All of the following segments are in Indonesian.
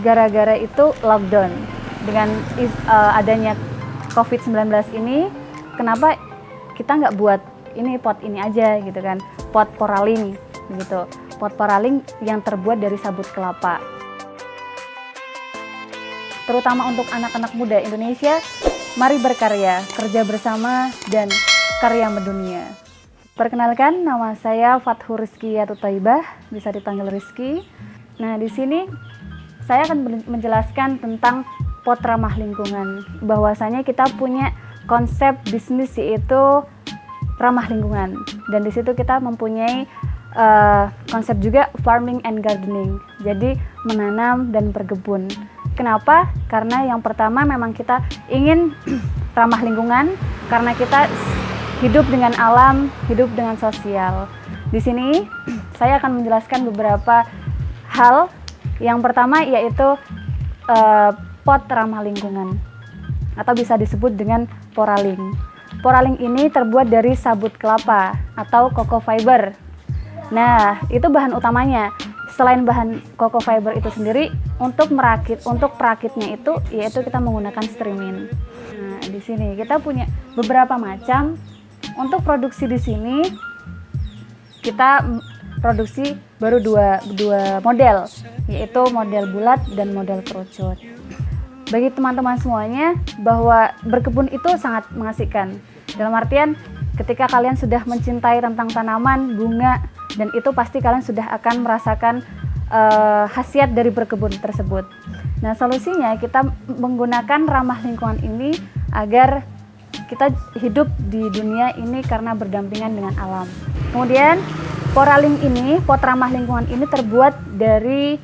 gara-gara itu lockdown. Dengan adanya COVID-19 ini, kenapa kita nggak buat ini pot ini aja gitu kan, pot Poraling gitu, pot Poraling yang terbuat dari sabut kelapa. Terutama untuk anak-anak muda Indonesia, mari berkarya, kerja bersama, dan karya mendunia. Perkenalkan, nama saya Fathur Rizky Yatutaibah, bisa dipanggil Rizky. Nah, di sini saya akan menjelaskan tentang pot ramah lingkungan. Bahwasanya kita punya konsep bisnis yaitu ramah lingkungan. Dan di situ kita mempunyai konsep juga farming and gardening. Jadi menanam dan berkebun. Kenapa? Karena yang pertama memang kita ingin ramah lingkungan karena kita hidup dengan alam, hidup dengan sosial. Di sini saya akan menjelaskan beberapa hal. Yang pertama yaitu pot ramah lingkungan atau bisa disebut dengan Poraling. Poraling ini terbuat dari sabut kelapa atau cocoa fiber. Nah, itu bahan utamanya. Selain bahan cocoa fiber itu sendiri, untuk perakitnya itu yaitu kita menggunakan streamin. Nah, di sini kita punya beberapa macam. Untuk produksi di sini kita produksi baru dua model, yaitu model bulat dan model kerucut. Bagi teman-teman semuanya bahwa berkebun itu sangat mengasihkan. Dalam artian ketika kalian sudah mencintai tentang tanaman, bunga, dan itu pasti kalian sudah akan merasakan khasiat dari berkebun tersebut. Nah, solusinya kita menggunakan ramah lingkungan ini agar kita hidup di dunia ini karena berdampingan dengan alam. Kemudian Poraling ini, pot ramah lingkungan ini terbuat dari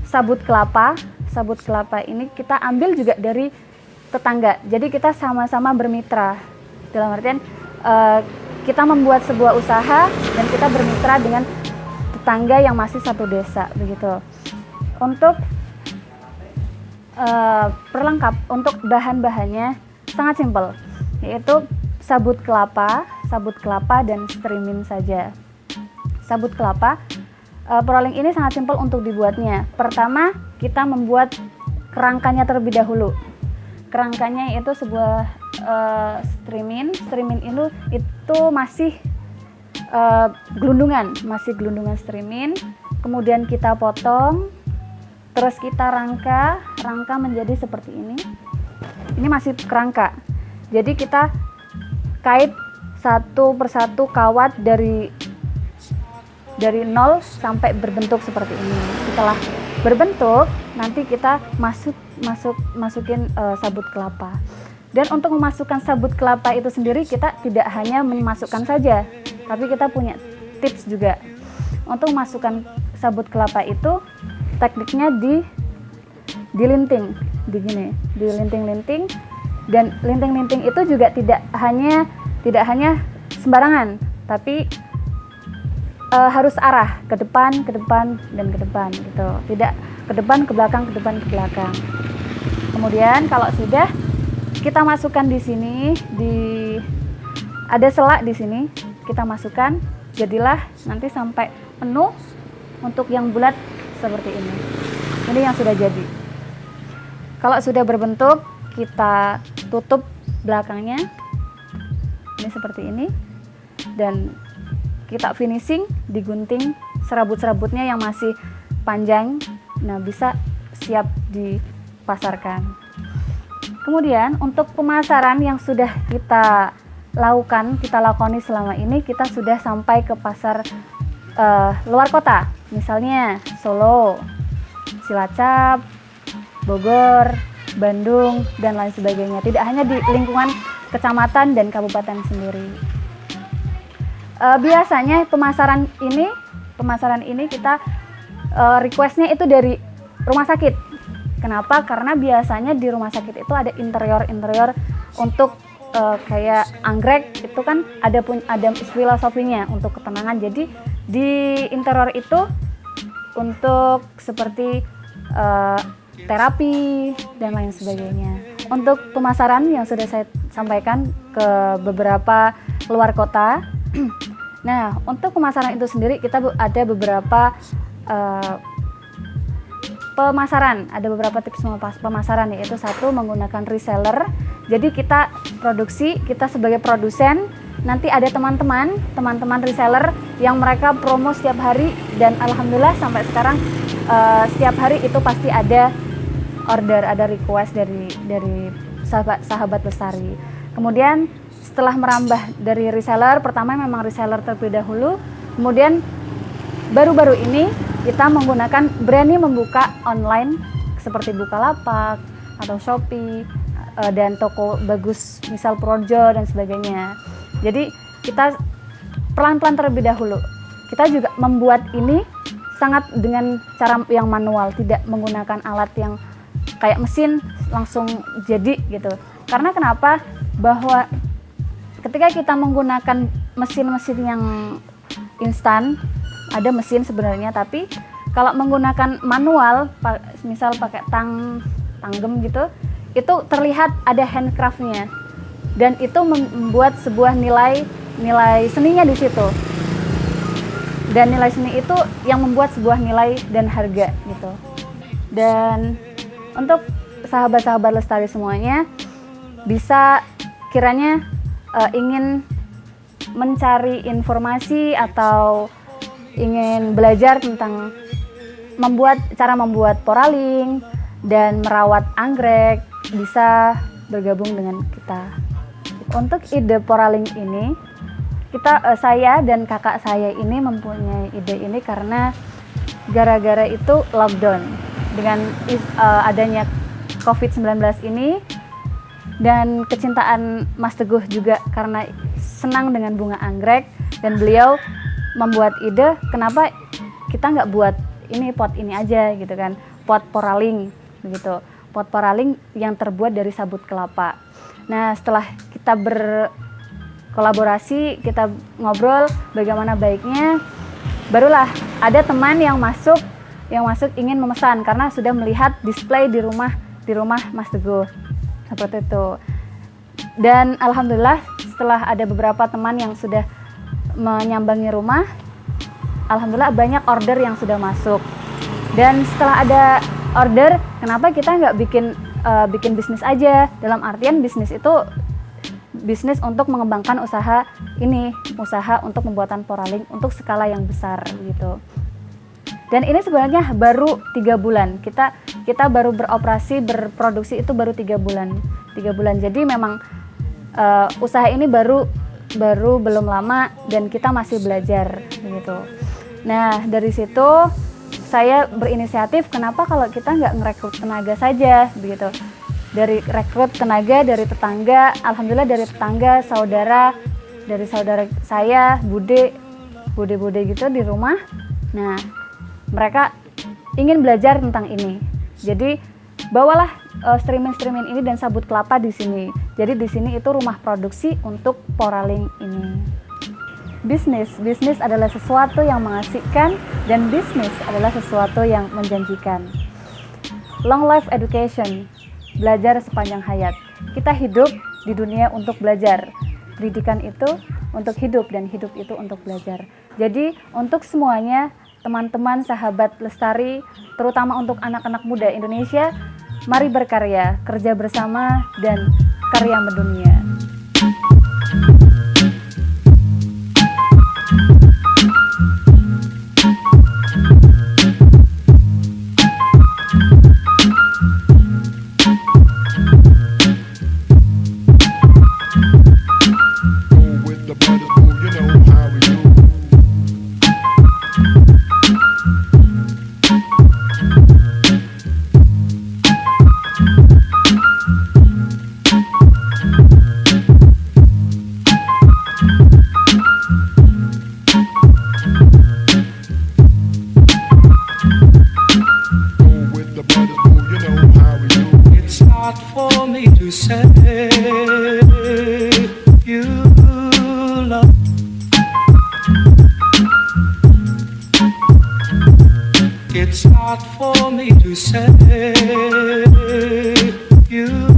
sabut kelapa. Sabut kelapa ini kita ambil juga dari tetangga. Jadi kita sama-sama bermitra. Dalam artian kita membuat sebuah usaha dan kita bermitra dengan tetangga yang masih satu desa begitu. Untuk perlengkap, untuk bahan-bahannya sangat simpel, yaitu sabut kelapa dan streamin saja. Sabut kelapa, Poraling ini sangat simpel untuk dibuatnya. Pertama, kita membuat kerangkanya terlebih dahulu. Kerangkanya itu sebuah streamin itu masih gelundungan streamin. Kemudian kita potong, terus kita rangka menjadi seperti ini. Ini masih kerangka. Jadi kita kait satu persatu kawat dari nol sampai berbentuk seperti ini. Setelah berbentuk, nanti kita masukin sabut kelapa. Dan untuk memasukkan sabut kelapa itu sendiri, kita tidak hanya memasukkan saja, tapi kita punya tips juga. Untuk memasukkan sabut kelapa itu, tekniknya dilinting, dilinting-linting. Dan linting-linting itu juga tidak hanya sembarangan, tapi harus arah ke depan dan ke depan gitu. Tidak ke depan ke belakang. Kemudian kalau sudah kita masukkan di sini, ada selak di sini, kita masukkan, jadilah nanti sampai penuh. Untuk yang bulat seperti ini. Ini yang sudah jadi. Kalau sudah berbentuk, kita tutup belakangnya. Ini seperti ini. Dan kita finishing, digunting serabut-serabutnya yang masih panjang. Nah, bisa siap dipasarkan. Kemudian untuk pemasaran yang sudah kita lakoni selama ini, kita sudah sampai ke pasar luar kota. Misalnya Solo, Cilacap, Bogor, Bandung, dan lain sebagainya. Tidak hanya di lingkungan kecamatan dan kabupaten sendiri. Biasanya pemasaran ini kita requestnya itu dari rumah sakit. Kenapa? Karena biasanya di rumah sakit itu ada interior untuk kayak anggrek itu kan ada filosofinya untuk ketenangan. Jadi di interior itu untuk seperti terapi dan lain sebagainya. Untuk pemasaran yang sudah saya sampaikan ke beberapa luar kota. Nah, untuk pemasaran itu sendiri kita ada beberapa Pemasaran, ada beberapa tips pemasaran, yaitu satu, menggunakan reseller. Jadi kita produksi, kita sebagai produsen, nanti ada teman-teman reseller yang mereka promo setiap hari, dan alhamdulillah sampai sekarang setiap hari itu pasti ada order, ada request dari sahabat lestari. Kemudian setelah merambah dari reseller, pertama memang reseller terlebih dahulu, kemudian baru-baru ini kita berani membuka online seperti Bukalapak atau Shopee dan toko bagus misal Projo dan sebagainya. Jadi kita pelan-pelan terlebih dahulu. Kita juga membuat ini sangat dengan cara yang manual, tidak menggunakan alat yang kayak mesin langsung jadi gitu. Karena kenapa? Bahwa ketika kita menggunakan mesin-mesin yang instan, ada mesin sebenarnya, tapi kalau menggunakan manual, misal pakai tanggem gitu, itu terlihat ada handcraftnya, dan itu membuat sebuah nilai seninya di situ. Dan nilai seni itu yang membuat sebuah nilai dan harga gitu. Dan untuk sahabat-sahabat lestari semuanya, bisa kiranya ingin mencari informasi atau ingin belajar tentang cara membuat poraling dan merawat anggrek, bisa bergabung dengan kita. Untuk ide poraling ini, saya dan kakak saya ini mempunyai ide ini karena gara-gara itu lockdown dengan adanya COVID-19 ini, dan kecintaan Mas Teguh juga karena senang dengan bunga anggrek, dan beliau membuat ide, kenapa kita nggak buat pot ini aja gitu kan, pot poraling begitu, pot poraling yang terbuat dari sabut kelapa. Nah, setelah kita berkolaborasi, kita ngobrol bagaimana baiknya, barulah ada teman yang masuk ingin memesan karena sudah melihat display di rumah Mas Teguh seperti itu. Dan alhamdulillah setelah ada beberapa teman yang sudah menyambangi rumah, alhamdulillah banyak order yang sudah masuk. Dan setelah ada order, kenapa kita nggak bikin bisnis aja? Dalam artian bisnis itu bisnis untuk mengembangkan usaha untuk pembuatan poraling untuk skala yang besar gitu. Dan ini sebenarnya baru 3 bulan. Kita baru berproduksi itu baru 3 bulan. Jadi memang usaha ini baru belum lama, dan kita masih belajar begitu. Nah, dari situ saya berinisiatif, kenapa kalau kita nggak ngerekrut tenaga saja begitu. Dari rekrut tenaga dari tetangga, alhamdulillah dari tetangga, saudara saya, bude gitu di rumah. Nah, mereka ingin belajar tentang ini. Jadi bawalah streaming ini dan sabut kelapa di sini. Jadi di sini itu rumah produksi untuk poraling ini. Bisnis adalah sesuatu yang mengasihkan, dan bisnis adalah sesuatu yang menjanjikan. Long life education, belajar sepanjang hayat. Kita hidup di dunia untuk belajar. Pendidikan itu untuk hidup, dan hidup itu untuk belajar. Jadi untuk semuanya, teman-teman sahabat lestari, terutama untuk anak-anak muda Indonesia, mari berkarya, kerja bersama, dan karya mendunia. It's hard for me to say you